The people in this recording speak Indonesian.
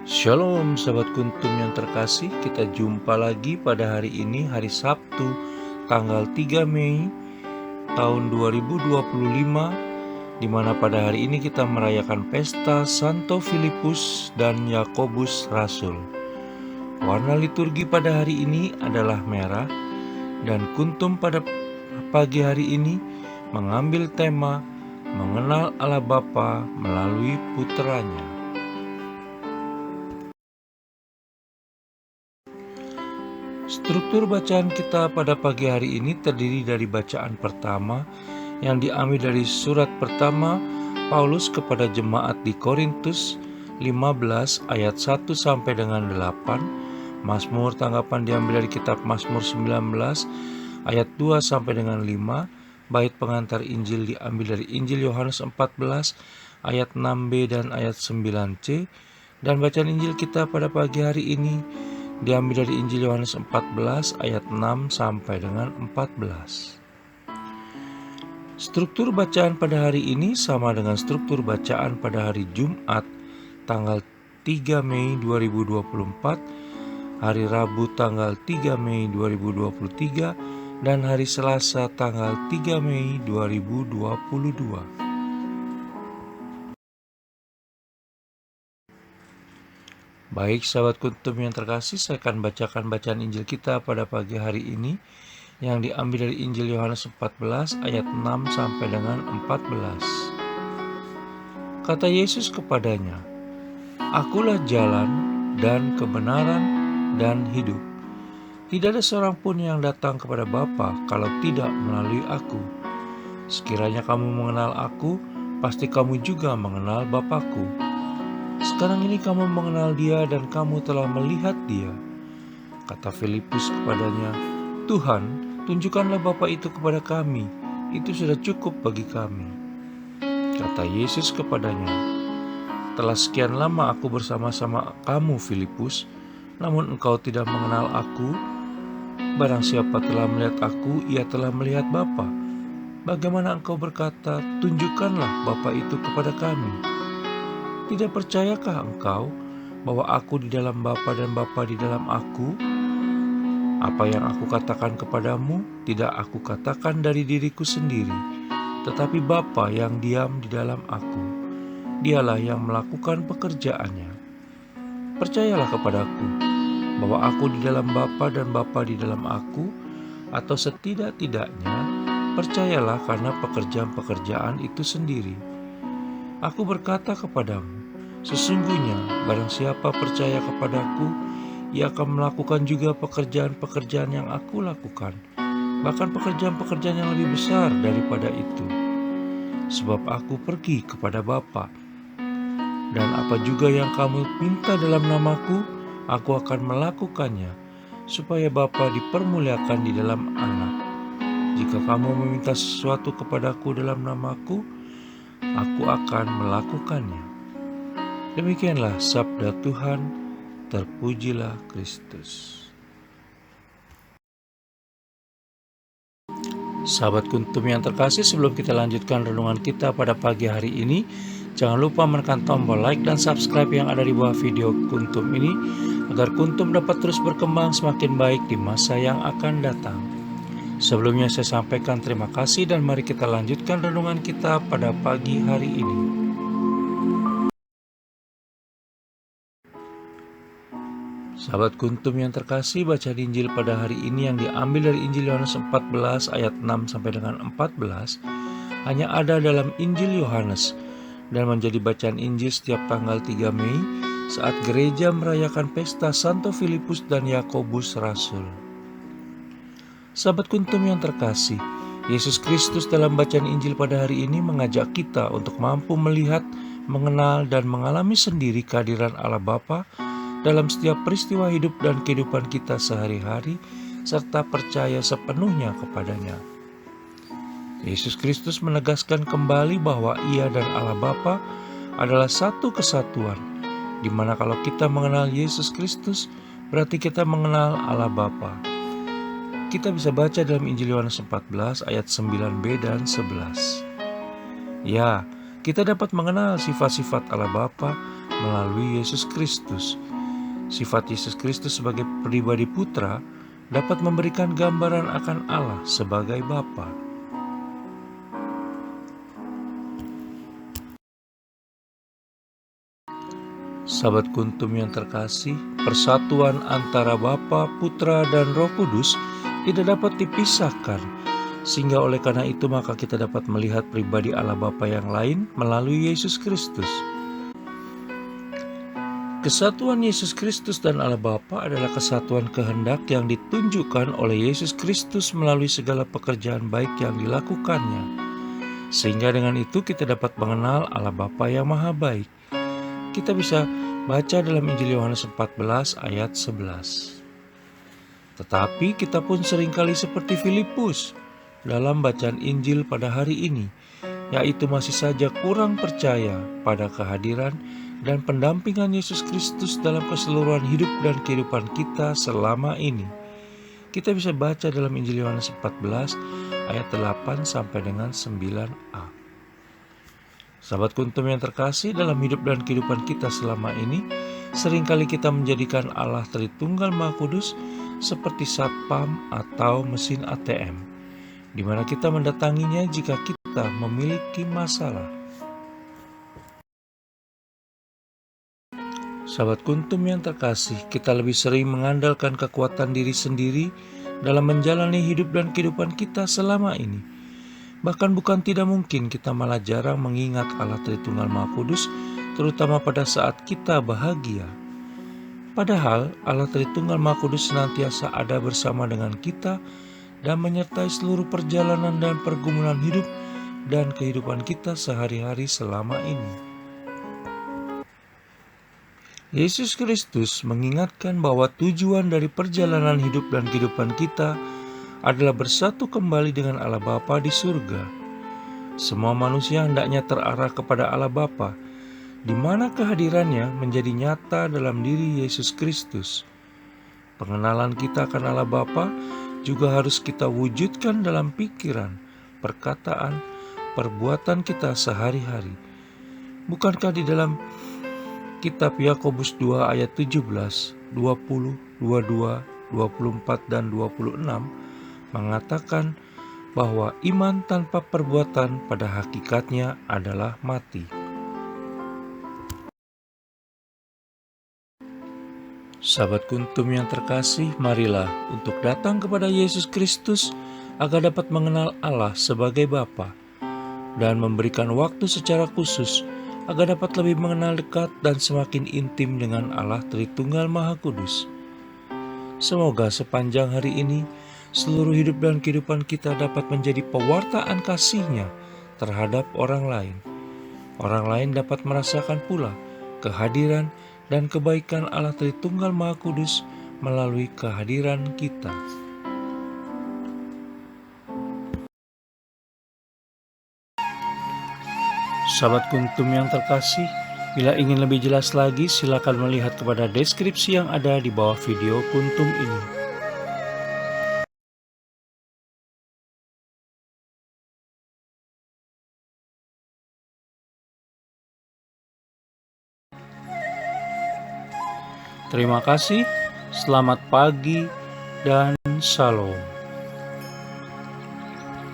Shalom sahabat kuntum yang terkasih, kita jumpa lagi pada hari ini, hari Sabtu, tanggal 3 Mei tahun 2025, di mana pada hari ini kita merayakan pesta Santo Filipus dan Yakobus Rasul. Warna liturgi pada hari ini adalah merah, dan kuntum pada pagi hari ini mengambil tema mengenal Allah Bapa melalui putranya. Struktur bacaan kita pada pagi hari ini terdiri dari bacaan pertama yang diambil dari surat pertama Paulus kepada jemaat di Korintus 15 ayat 1 sampai dengan 8. Mazmur tanggapan diambil dari kitab Mazmur 19 ayat 2 sampai dengan 5. Bait pengantar Injil diambil dari Injil Yohanes 14 ayat 6b dan ayat 9c. Dan bacaan Injil kita pada pagi hari ini diambil dari Injil Yohanes 14 ayat 6 sampai dengan 14. Struktur bacaan pada hari ini sama dengan struktur bacaan pada hari Jumat tanggal 3 Mei 2024, hari Rabu tanggal 3 Mei 2023, dan hari Selasa tanggal 3 Mei 2022. Baik sahabat kuntum yang terkasih, saya akan bacakan bacaan Injil kita pada pagi hari ini yang diambil dari Injil Yohanes 14 ayat 6 sampai dengan 14. Kata Yesus kepadanya, "Akulah jalan dan kebenaran dan hidup. Tidak ada seorang pun yang datang kepada Bapa kalau tidak melalui aku. Sekiranya kamu mengenal aku, pasti kamu juga mengenal Bapa-Ku. Sekarang ini kamu mengenal Dia dan kamu telah melihat Dia." Kata Filipus kepadanya, "Tuhan, tunjukkanlah Bapa itu kepada kami, itu sudah cukup bagi kami." Kata Yesus kepadanya, "Telah sekian lama aku bersama-sama kamu, Filipus, namun engkau tidak mengenal aku. Barang siapa telah melihat aku, ia telah melihat Bapa. Bagaimana engkau berkata, tunjukkanlah Bapa itu kepada kami? Tidak percayakah engkau bahwa aku di dalam Bapa dan Bapa di dalam aku? Apa yang aku katakan kepadamu, tidak aku katakan dari diriku sendiri, tetapi Bapa yang diam di dalam aku, Dialah yang melakukan pekerjaannya. Percayalah kepadaku bahwa aku di dalam Bapa dan Bapa di dalam aku, atau setidak-tidaknya percayalah karena pekerjaan-pekerjaan itu sendiri. Aku berkata kepadamu, sesungguhnya barang siapa percaya kepadaku, ia akan melakukan juga pekerjaan-pekerjaan yang aku lakukan, bahkan pekerjaan-pekerjaan yang lebih besar daripada itu. Sebab aku pergi kepada Bapa, dan apa juga yang kamu minta dalam namaku, aku akan melakukannya, supaya Bapa dipermuliakan di dalam Anak. Jika kamu meminta sesuatu kepadaku dalam namaku, aku akan melakukannya." Demikianlah sabda Tuhan, terpujilah Kristus. Sahabat kuntum yang terkasih, sebelum kita lanjutkan renungan kita pada pagi hari ini, jangan lupa menekan tombol like dan subscribe yang ada di bawah video kuntum ini, agar kuntum dapat terus berkembang semakin baik di masa yang akan datang. Sebelumnya saya sampaikan terima kasih dan mari kita lanjutkan renungan kita pada pagi hari ini. Sahabat kuntum yang terkasih, bacaan Injil pada hari ini yang diambil dari Injil Yohanes 14 ayat 6 sampai dengan 14 hanya ada dalam Injil Yohanes dan menjadi bacaan Injil setiap tanggal 3 Mei saat gereja merayakan pesta Santo Filipus dan Yakobus Rasul. Sahabat kuntum yang terkasih, Yesus Kristus dalam bacaan Injil pada hari ini mengajak kita untuk mampu melihat, mengenal, dan mengalami sendiri kehadiran Allah Bapa dalam setiap peristiwa hidup dan kehidupan kita sehari-hari, serta percaya sepenuhnya kepadanya. Yesus Kristus menegaskan kembali bahwa Ia dan Allah Bapa adalah satu kesatuan, di mana kalau kita mengenal Yesus Kristus, berarti kita mengenal Allah Bapa. Kita bisa baca dalam Injil Yohanes 14 ayat 9b dan 11. Ya, kita dapat mengenal sifat-sifat Allah Bapa melalui Yesus Kristus. Sifat Yesus Kristus sebagai pribadi putra dapat memberikan gambaran akan Allah sebagai Bapa. Sahabat Kuntum yang terkasih, persatuan antara Bapa, Putra, dan Roh Kudus tidak dapat dipisahkan, sehingga oleh karena itu maka kita dapat melihat pribadi Allah Bapa yang lain melalui Yesus Kristus. Kesatuan Yesus Kristus dan Allah Bapa adalah kesatuan kehendak yang ditunjukkan oleh Yesus Kristus melalui segala pekerjaan baik yang dilakukannya. Sehingga dengan itu kita dapat mengenal Allah Bapa yang Maha Baik. Kita bisa baca dalam Injil Yohanes 14 ayat 11. Tetapi kita pun seringkali seperti Filipus dalam bacaan Injil pada hari ini, yaitu masih saja kurang percaya pada kehadiran dan pendampingan Yesus Kristus dalam keseluruhan hidup dan kehidupan kita selama ini. Kita bisa baca dalam Injil Yohanes 14 ayat 8 sampai dengan 9a. Sahabat Kuntum yang terkasih, dalam hidup dan kehidupan kita selama ini, seringkali kita menjadikan Allah Tritunggal Maha Kudus seperti satpam atau mesin ATM, di mana kita mendatanginya jika kita memiliki masalah. Sahabat Kuntum yang terkasih, kita lebih sering mengandalkan kekuatan diri sendiri dalam menjalani hidup dan kehidupan kita selama ini. Bahkan bukan tidak mungkin kita malah jarang mengingat Allah Tritunggal Maha Kudus, terutama pada saat kita bahagia. Padahal Allah Tritunggal Maha Kudus senantiasa ada bersama dengan kita dan menyertai seluruh perjalanan dan pergumulan hidup dan kehidupan kita sehari-hari selama ini. Yesus Kristus mengingatkan bahwa tujuan dari perjalanan hidup dan kehidupan kita adalah bersatu kembali dengan Allah Bapa di surga. Semua manusia hendaknya terarah kepada Allah Bapa, di mana kehadirannya menjadi nyata dalam diri Yesus Kristus. Pengenalan kita akan Allah Bapa juga harus kita wujudkan dalam pikiran, perkataan, perbuatan kita sehari-hari. Bukankah di dalam Kitab Yakobus 2 ayat 17, 20, 22, 24, dan 26 mengatakan bahwa iman tanpa perbuatan pada hakikatnya adalah mati. Sahabat Kuntum yang terkasih, marilah untuk datang kepada Yesus Kristus agar dapat mengenal Allah sebagai Bapa dan memberikan waktu secara khusus agar dapat lebih mengenal dekat dan semakin intim dengan Allah Tritunggal Maha Kudus. Semoga sepanjang hari ini, seluruh hidup dan kehidupan kita dapat menjadi pewartaan kasih-Nya terhadap orang lain. Orang lain dapat merasakan pula kehadiran dan kebaikan Allah Tritunggal Maha Kudus melalui kehadiran kita. Sahabat Kuntum yang terkasih, bila ingin lebih jelas lagi, silakan melihat kepada deskripsi yang ada di bawah video Kuntum ini. Terima kasih, selamat pagi, dan shalom.